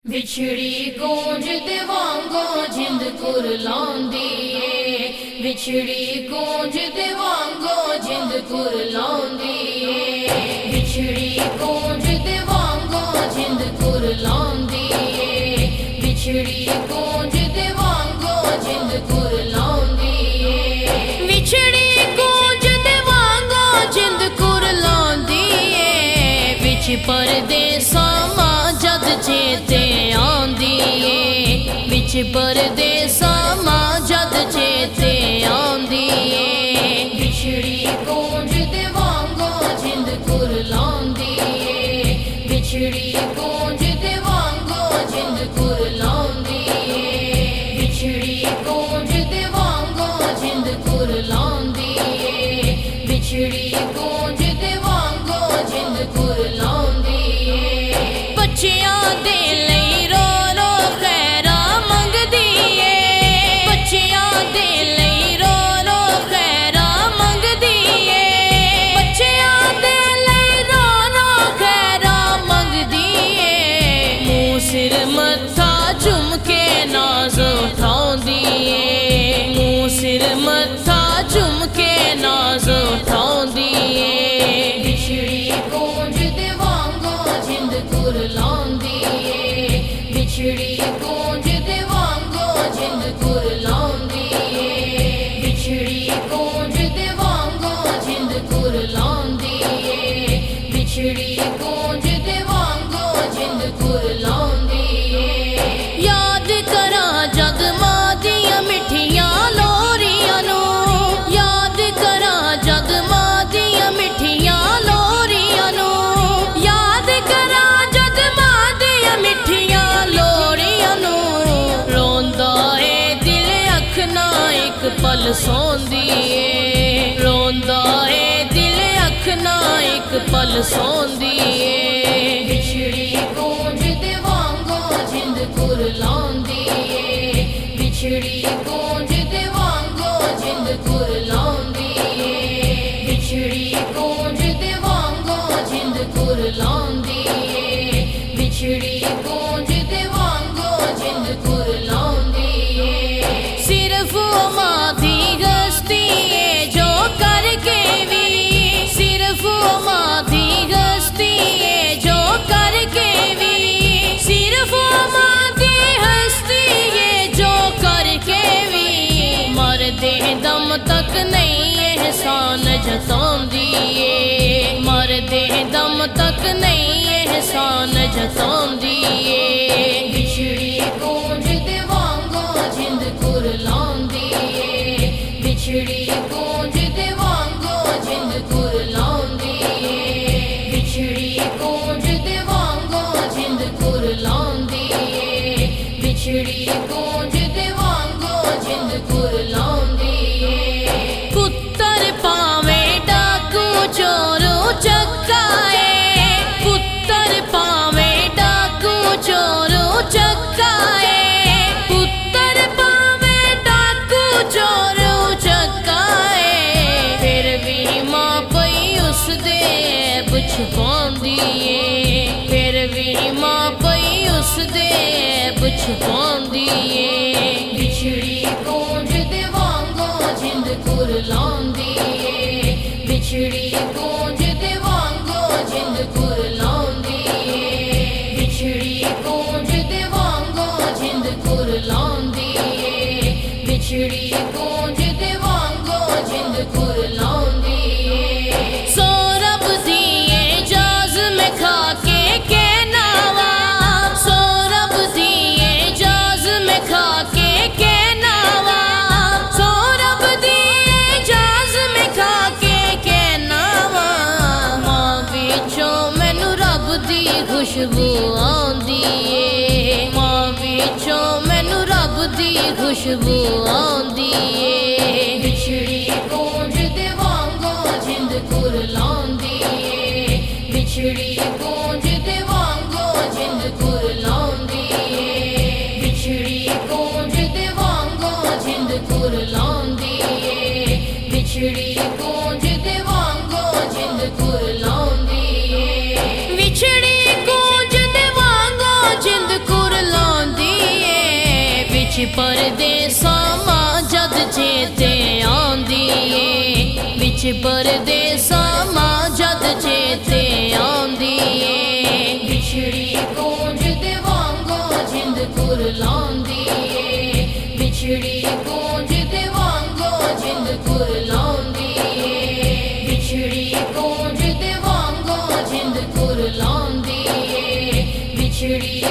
ਵਿਛੜੀ ਗੂੰਜ ਦੇ ਵਾਂਗੋਂ ਜਿੰਦ ਕੁਰਲਾਉਂਦੀ ਏ, ਵਿਛੜੀ ਗੂੰਜ ਦੇ ਵਾਂਗੋਂ ਜਿੰਦ ਕੁਰਲਾਉਂਦੀ ਏ, ਵਿਛੜੀ ਗੂੰਜ ਦੇ ਵਾਂਗੋਂ ਜਿੰਦ ਕੁਰਲਾਉਂਦੀ ਏ, ਵਿਛੜੀ ਗੂੰਜ ਦੇ ਵਾਂਗੋਂ ਜਿੰਦ ਕੁਰਲਾਉਂਦੀ ਏ, ਵਿਛੜੀ ਗੂੰਜ ਦੇ ਵਾਂਗੋਂ ਜਿੰਦ ਕੁਰਲਾਉਂਦੀ ਏ, ਵਿਛ ਪਰਦੇਸਾਂ ਮਾਂ ਜਦ ਚੇਤੇ ਆਉਂਦੀ ਏ, ਵਿਚ ਪਰਦੇਸਾਂ ਮਾਂ ਜਦ ਚੇਤੇ ਆਉਂਦੀ ਏ, ਵਿਛੜੀ ਗੂੰਜ ਦੇ ਵਾਂਗੋਂ ਜਿੰਦ ਕੁਰਲਾਉਂਦੀ ਏ, ਵਿਛੜੀ ਗੂੰਜ ਦੇ ਵਾਂਗੋਂ ਜਿੰਦ ਕੁਰਲਾਉਂਦੀ ਏ, ਵਿਛੜੀ ਗੂੰਜ ਦੇ ਵਾਂਗੋਂ ਜਿੰਦ ਕੁਰਲਾਉਂਦੀ ਏ, ਵਿਛੜੀ ਗੂੰਜ ਦੇ ਵਾਂਗੋਂ ਜਿੰਦ ਕੁਰਲਾਉਂਦੀ ਏ, ਬੱਚਿਆਂ ਦੇ ਲਈ ਰੋ ਰੋ ਖੈਰਾਂ ਮੰਗਦੀ ਏ, ਬੱਚਿਆਂ ਦੇ ਲਈ ਰੋ ਰੋ ਖੈਰਾਂ ਮੰਗਦੀ ਏ, ਬੱਚਿਆਂ ਦੇ ਲਈ ਰੋ ਰੋ ਖੈਰਾਂ ਮੰਗਦੀ ਏ, ਮੂੰਹ ਸਿਰ ਮੱਥਾ ਝੁੰਮ ਕੇ ਨਾਜ਼ ਉਠਾਉਂਦੀ ਏ, ਮੂੰਹ ਸਿਰ ਮੱਥਾ ਝੁੰਮ ਕੇ ਨਾਜ਼ ਉਠਾਉਂਦੀ ਏ, ਵਿਛੜੀ ਗੂੰਜ ਦੇ ਵਾਂਗੋਂ ਜਿੰਦ ਕੁਰਲਾਉਂਦੀ ਏ, ਵਿਛੜੀ ਗੂੰਜ ਦੇ ਵਾਂਗੋਂ ਜਿੰਦ ਕੁਰਲਾਉਂਦੀ ਏ, ਵਿਛੜੀ ਗੂੰਜ ਦੇ ਵਾਂਗੋਂ ਜਿੰਦ ਕੁਰਲਾਉਂਦੀ ਏ, ਵਿਛੜੀ ਗੂੰਜ ਦੇ ਵਾਂਗੋਂ ਜਿੰਦ ਕੁਰਲਾਉਂਦੀ ਏ, ਯਾਦ ਕਰਾਂ ਜਦ ਮਾਂ ਦੀਆਂ ਮਿੱਠੀਆਂ ਲੋਰੀਆਂ ਨੂੰ, ਯਾਦ ਕਰਾਂ ਜਦ ਮਾਂ ਦੀਆਂ ਮਿੱਠੀਆਂ ਲੋਰੀਆਂ ਨੂੰ, ਯਾਦ ਕਰਾਂ ਜਦ ਮਾਂ ਦੀਆਂ ਮਿੱਠੀਆਂ ਲੋਰੀਆਂ ਨੂੰ, ਰੋਂਦਾ ਏ ਦਿਲ ਅੱਖ ਨਾ ਇੱਕ ਪਲ ਸੌਂਦੀ ਏ, ਰੋਂਦਾ ਏ ਦਿਲ ਅੱਖ ਨਾ ਇੱਕ ਪਲ ਸੌਂਦੀ ਏ, ਵਿਛੜੀ ਗੂੰਜ ਦੇ ਵਾਂਗੋਂ ਜਿੰਦ ਕੁਰਲਾਉਂਦੀ ਏ, ਵਿਛੜੀ ਗੂੰਜ ਦੇ ਵਾਂਗੋਂ ਜਿੰਦ ਕੁਰਲਾਉਂਦੀ ਏ, ਵਿਛੜੀ ਗੂੰਜ ਦੇ ਵਾਂਗੋਂ ਜਿੰਦ ਕੁਰਲਾਉਂਦੀ ਏ, ਵਿਛੜੀ ਗੂੰਜ ਦੇ ਵਾਂਗੋਂ ਜਿੰਦ ਕੁਰਲਾਉਂਦੀ ਏ, ਸਿਰਫ ਮਾਂ ਦੀ ਗਸਤੀ ਏ ਜੋ ਕਰਕੇ ਵੀ, ਸਿਰਫ ਮਾਂ ਦੀ ਗਸਤੀ ਏ ਜੋ ਕਰਕੇ ਵੀ, ਸਿਰਫ ਮਾਂ ਦੀ ਹਸਤੀ ਏ ਜੋ ਕਰਕੇ ਵੀ, ਮਰਦੇ ਦਮ ਤੱਕ ਨਹੀਂ ਇਹਸਾਨ ਜਤਾਉਂਦੀ ਏ, ਮਰਦੇ ਦਮ ਤੱਕ ਨਹੀਂ ਇਹਸਾਨ ਜਤਾਉਂਦੀ ਏ, ਵਿਛੜੀ ਗੂੰਜ ਦੇ ਵਾਂਗੋਂ ਜਿੰਦ ਕੁਰਲਾਉਂਦੀ ਏ, ਵਿਛੜੀ ਗੂੰਜ ਦੇ ਵਾਂਗੋਂ ਜਿੰਦ ਕੁਰਲਾਉਂਦੀ ਏ, ਵਿਛੜੀ ਗੂੰਜ ਦੇ ਵਾਂਗੋਂ ਜਿੰਦ ਕੁਰਲਾਉਂਦੀ ਏ, ਵਿਛੜੀ ਗੂੰਜ ਦੇ ਵਾਂਗੋਂ ਜਿੰਦ ਕੁਰਲਾਉਂਦੀ ਏ, ਪੁੱਤਰ ਭਾਵੇਂ ਡਾਕੂ ਚੋਰੂ ਚੱਕਾ ਏ, ਪੁੱਤਰ ਭਾਵੇਂ ਡਾਕੂ ਚੋਰੂ ਚੱਕਾ ਏ, ਪੁੱਤਰ ਭਾਵੇਂ ਡਾਕੂ ਚੋਰੂ ਚੱਕਾ ਏ, ਫਿਰ ਵੀ ਮਾਂ ਪਈ ਉਸਦੇ ਐਬ ਛੁਪਾਉਂਦੀ ਏ, ਫਿਰ ਵੀ ਮਾਂ ਪਈ ਉਸਦੇ ਐਬ ਛੁਪਾਉਂਦੀ ਏ, ਵਿਛੜੀ ਗੂੰਜ ਦੇ ਵਾਂਗੋਂ ਜਿੰਦ ਕੁਰਲਾਉਂਦੀ ਏ, ਵਿਛੜੀ ਗੂੰਜ ਦੇ ਵਾਂਗੋਂ ਜਿੰਦ ਕੁਰਲਾਉਂਦੀ ਏ, ਵਿਛੜੀ ਗੂੰਜ ਦੇ ਵਾਂਗੋਂ ਜਿੰਦ ਕੁਰਲਾਉਂਦੀ ਏ, ਵਿਛੜੀ ਗੂੰਜ ਦੇ ਵਾਂਗੋਂ ਜਿੰਦ ਕੁਰਲਾਉਂਦੀ ਏ, ਸੋ ਰੱਬ ਦੀ ਇਜਾਜ਼ ਮੈਂ ਖਾ ਕੇ ਕਹਿਣਾ ਵਾ, ਸੋ ਰੱਬ ਦੀ ਇਜਾਜ਼ ਮੈਂ ਖਾ ਕੇ ਕਹਿਣਾ ਵਾ, ਸੋ ਰੱਬ ਦੀ ਇਜਾਜ਼ ਮੈਂ ਖਾ ਕੇ ਕਹਿਣਾ ਵਾ, ਮਾਂ ਵਿੱਚੋਂ ਮੈਨੂੰ ਰੱਬ ਦੀ ਖੁਸ਼ਬੂ ਆਉਂਦੀ ਏ, ਮਾਂ ਵਿੱਚੋਂ ਮੈਨੂੰ ਰੱਬ ਦੀ ਖੁਸ਼ਬੂ ਆਉਂਦੀ ਏ, ਵਿਛੜੀ ਗੂੰਜ ਦੇ ਵਾਂਗੋਂ ਜਿੰਦ ਕੁਰਲਾਉਂਦੀ ਏ, ਵਿਛੜੀ ਗੂੰਜ ਦੇ ਵਾਂਗੋਂ ਜਿੰਦ ਕੁਰਲਾਉਂਦੀ ਏ, ਵਿਛੜੀ ਗੂੰਜ ਦੇ ਵਾਂਗੋਂ ਜਿੰਦ ਕੁਰਲਾਉਂਦੀ ਏ, ਵਿਛੜੀ ਗੂੰਜ ਦੇ ਵਾਂਗੋਂ ਜਿੰਦ ਕੁਰਲਾਉਂਦੀ ਏ, ਵਿਛੜੀ ਗੂੰਜ ਦੇ ਵਾਂਗੋਂ ਜਿੰਦ ਕੁਰਲਾਉਂਦੀ ਪਰਦੇਸਾਂ ਮਾਂ ਜਦ ਚੇਤੇ ਆਉਂਦੀ ਏ, ਵਿੱਚ ਪਰਦੇਸਾਂ ਮਾਂ ਜਦ ਚੇਤੇ ਆਉਂਦੀ ਏ। ਵਿਛੜੀ ਗੂੰਜ ਦੇ ਵਾਂਗੂ ਜਿੰਦ ਕੁਰਲਾਉਂਦੀ ਏ, ਵਿਛੜੀ ਗੂੰਜ ਦੇ ਵਾਂਗੂ ਜਿੰਦ ਕੁਰਲਾਉਂਦੀ ਏ, ਵਿਛੜੀ ਗੂੰਜ ਦੇ ਵਾਂਗੂ ਜਿੰਦ ਕੁਰਲਾਉਂਦੀ ਏ, ਵਿਛੜੀ